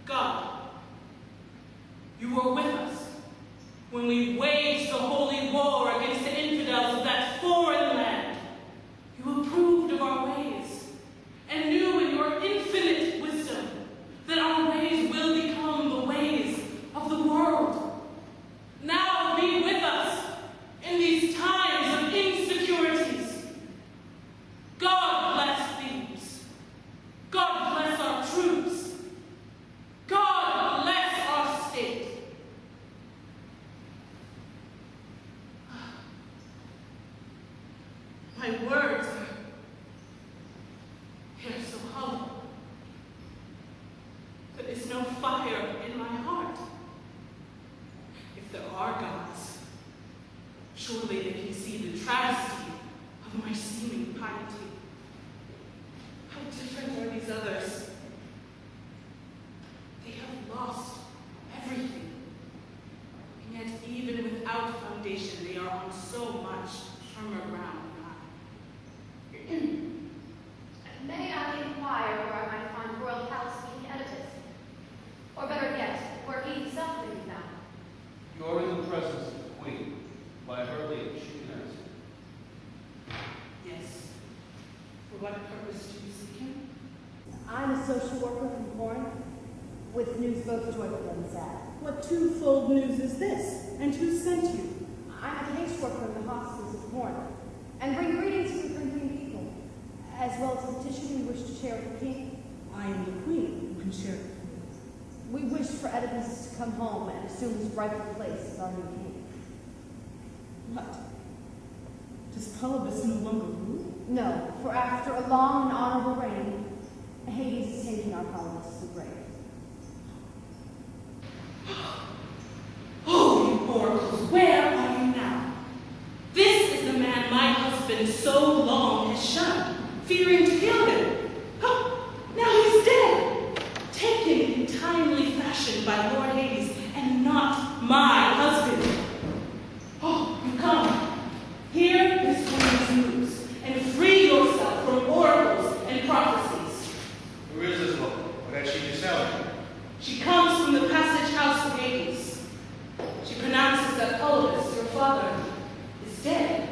God, you were with us when we waged the holy war against the infidels of that foreign land. You approved of our ways and knew in your infinite wisdom that our ways will become the ways of the world. Now be with us in these times of insecurities. God bless Thebes. God bless our troops. God bless our state. My words are here so hollow. There is no fire in my heart. If there are gods, surely they can see the travesty of my seeming piety. How different are these others? They have lost everything. And yet, even without foundation, they are on so much firmer ground than I. May I inquire where I might find royal house King Oedipus? Or better yet, where he himself may be found? You are in the presence of the Queen. By her leave, she can answer. Yes. For what purpose do you seek him? I'm a social worker from Corinth, with news both joyful and sad. What twofold news is this? And who sent you? I'm a caseworker in the hospitals of Corinth, and bring greetings to the Corinthian people, as well as a petition we wish to share with the king. I am the queen who can share it with you. We wish for Oedipus to come home and assume his rightful place as our new king. What? Does Polybus no longer rule? No, for after a long and honorable reign, Hades is taking our Polybus to the grave. Oh, you oracles, where are you now? This is the man my husband so long has shunned, fearing to kill him. Oh, now he's dead, taken in timely fashion by Lord Hades, and not my husband. Oh, you come. Hear this woman's news, and free yourself from oracles and prophecies. Who is this woman? What has she to tell you? She comes from the passage house of Hades. She pronounces that Polybus, your father, is dead.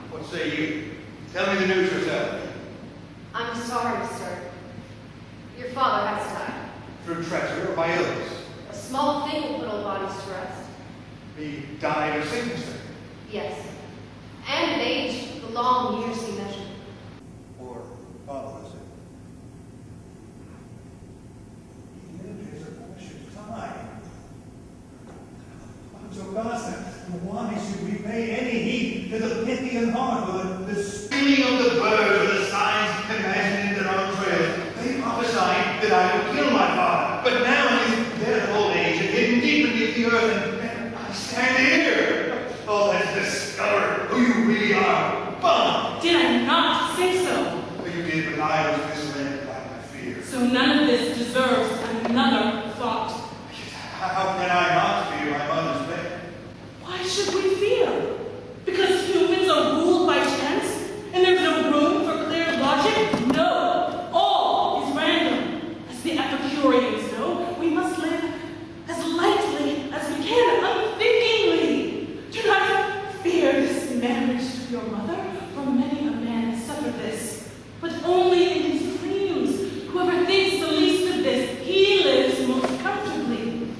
What say you? Tell me the news yourself. I'm sorry, sir. Your father has died. Through treachery or by illness? A small thing will put old bodies to rest. He died of sickness, then? Yes. And of age, the long years he measured. Or Polybus? It is a precious time. So constant, why should we pay any heed to the Pythian heart or the screaming of the birds or the signs imagined in their own trails? They prophesied that I would kill my father, but now he is dead of old age and hidden deep beneath the earth, and I stand here. Oh, let's discover who you really are. Bum! Did I not say so? You did, but I was misled by my fear. So none of this deserves another thought. How can I not fear my mother's death? Why should we fear? Because humans are ruled by chance, and there's no room for clear logic? No, all is random. As the Epicureans know, we must live as lightly as we can, unthinkingly. Do not fear this marriage to your mother, for many a man has suffered this, but only in his dreams. Whoever thinks the least of this, he lives most comfortably.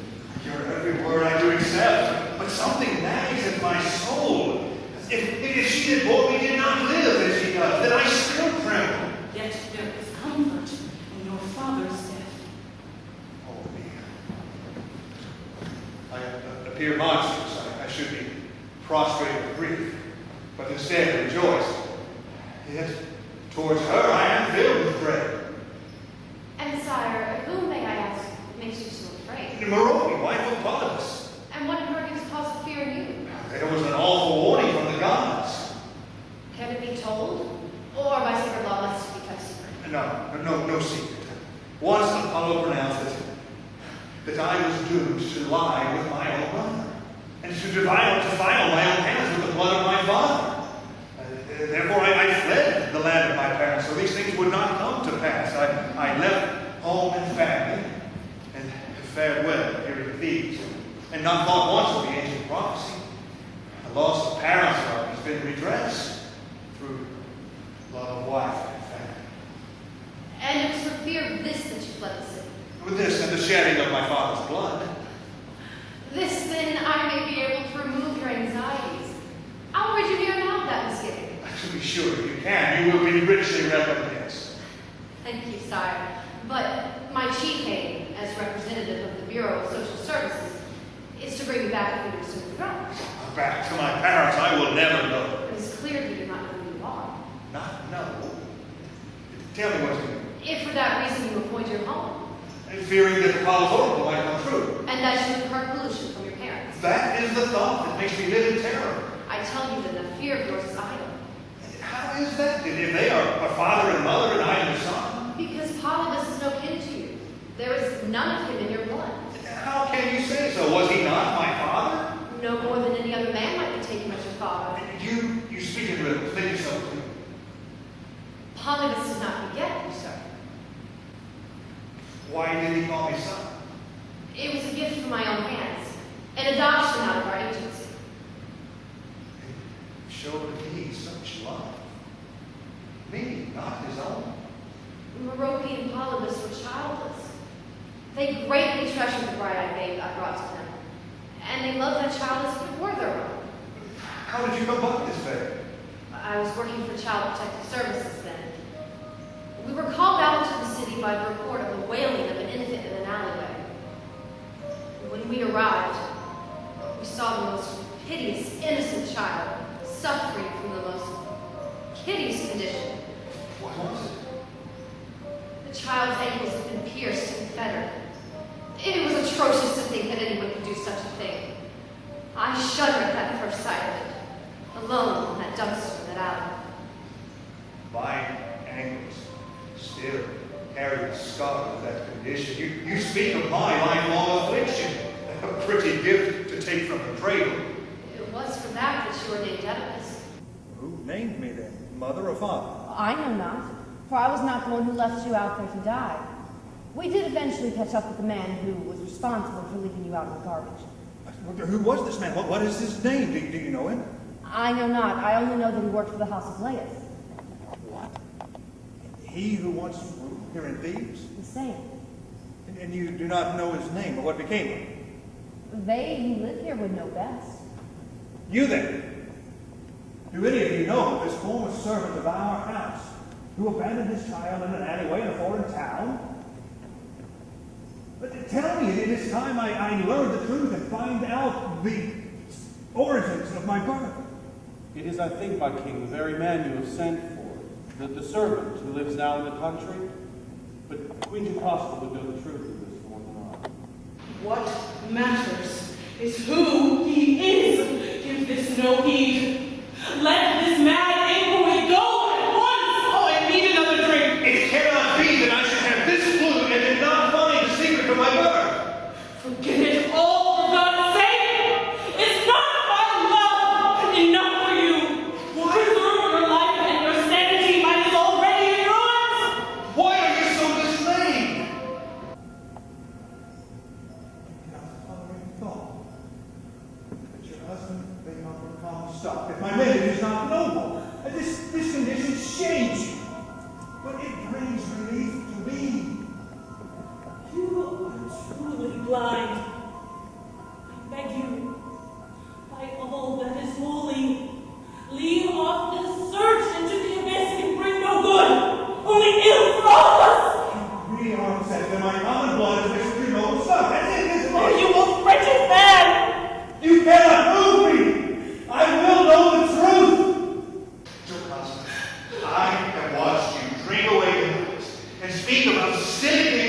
Your every word I do accept, but something nags at my soul. If she that bore me did not live as she does, then I still tremble. Yet there is comfort in your father's death. Oh, me. I appear monstrous. I should be prostrate with grief, but instead rejoice. Yet, towards her I am filled with dread. And sire, whom may I ask makes you so afraid? Merope, wife of Polybus. And what hurt gives cause of fear in you? There was an awful warning from the gods. Can it be told? Or by sacred law must it be kept secret? No secret. Once Apollo pronounced that I was doomed to lie with my own mother, and to defile my own hands with the blood of my father. Therefore I fled the land of my parents, so these things would not come to pass. I left home and family, and have fared well here in Thebes, and not thought once of the ancient prophecy. The loss of parents has been redressed through love of wife and family. And it was for fear of this that you fled the city. With this and the shedding of my father's blood, This, then, I may be able to remove your anxieties. I'll rid you here now of that misgiving. to be sure, if you can, you will be richly recompensed. Thank you, sire. But my chief aim, as representative of the Bureau of Social Services, is to bring you back to your soon throne. Back to my parents, I will never go. It is clear you do not know who you are. Not know. Tell me what to do. If for that reason you appoint your home, Fearing that Apollo's oracle might come true. and that you incur pollution from your parents, That is the thought that makes me live in terror. I tell you that the fear of yours is idle. How is that? If they are my father and mother and I am their son? Because Polybus is no kin to you. There is none of him in your blood. How can you say so? Was he not my father? No more than any other man might be taken as your father. You speak in riddles. Make yourself clear. Polybus did not beget you, sir. Why did he call me son? It was a gift from my own hands, an adoption out of our agency. It showed me such love. Me, not his own. Merope and Polybus were childless. They greatly treasured the bright-eyed babe I brought to them, and they loved that child as if it were their own. How did you come by this babe? I was working for Child Protective Services then. We were called out into the city by the report of the wailing of an infant in an alleyway. When we arrived, we saw the most piteous, innocent child suffering from the most hideous condition. What was it? The child's ankles had been pierced and fettered. It was atrocious to think that anyone could do such a thing. I shuddered at that first sight of it, alone in that dumpster in that alley. My ankles still carry the scar of that condition. You speak of my lifelong affliction. A pretty gift to take from the cradle. It was for that you were named Oedipus. Who named me then? Mother or father? I know not, for I was not the one who left you out there to die. We did eventually catch up with the man who was responsible for leaving you out in the garbage. Who was this man? What is his name? Do you know him? I know not. I only know that he worked for the House of Laius. What? He who once ruled here in Thebes? The same. And you do not know his name or what became of him? They who live here would know best. You then? Do any of you know this former servant of our house who abandoned his child in an alleyway in a foreign town? But tell me, it is time I learned the truth and find out the origins of my birth. It is, I think, my king, the very man you have sent for, the servant who lives now in the country. But Queen Jocasta would know the truth of this more than I. What matters is who he is. Give this no heed. Let this mad inquiry go at once. Oh, I need another drink. It cannot be that I should have this clue and then not find the secret of my birth. Forget it all for God's sake. It's not my love enough for you. Preserve your life and your sanity. Mine is already in ruins. Why are you so dismayed? Thought that your husband may not become stock, that my marriage is not noble, that this condition shades you, but it brings relief to me. You are truly blind. I beg you, by all that is holy, leave off this search into the abyss and bring no good, only ill for all of us. You really are upset that my common blood is mixed with your noble stuff. That's it, this Are you a wretched man? You cannot move me! I will know the truth! Jocasta, I have watched you drink away the noise and speak about cynically